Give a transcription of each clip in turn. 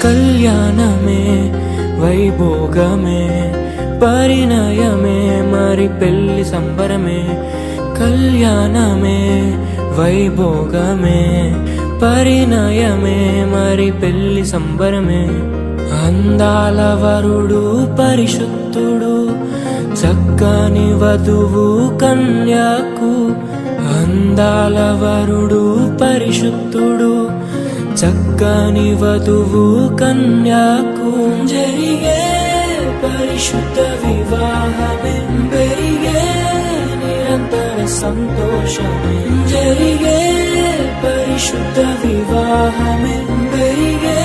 కళ్యాణమే వైభోగమే పరిణయమే మరి పెళ్లి సంబరమే. కళ్యాణమే వైభోగమే పరిణయమే మరి పెళ్లి సంబరమే. అందాల వరుడు పరిశుద్ధుడు చక్కని వధువు కన్యాకు. అందాల వరుడు పరిశుద్ధుడు చక్కని వధువు కన్యాకు. జరిగే పరిశుద్ధ వివాహమే పెరిగే నిరంతర సంతోషమే. జరిగే పరిశుద్ధ వివాహమే పెరిగే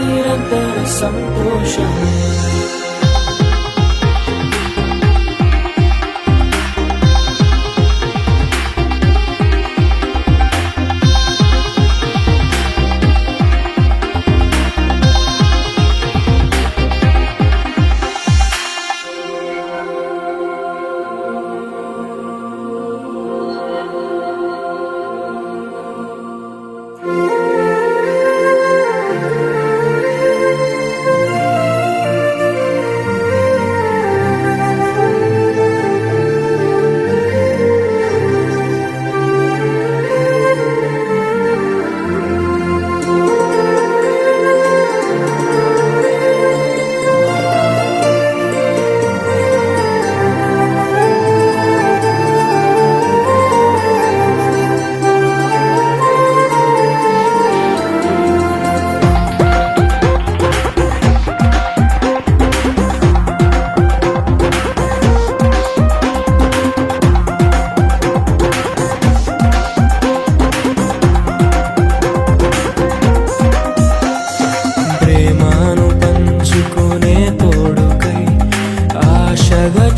నిరంతర సంతోషమే.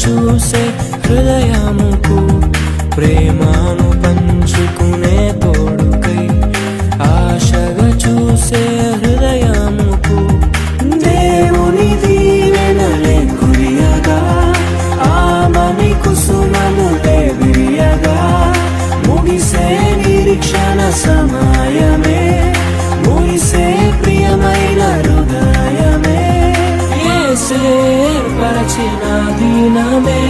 చూసే హృదయముకు ప్రేమను పంచుకునే తోడుకై ఆశగా చూసే హృదయముకు. దేవుని దీవెనలే కురియగా ఆమని కుసుమములే విరియగా ముగిసే నిరీక్షణ సమయమే ముగిసే ప్రియమైన హృదయమే. యేసే పరచిన దినమే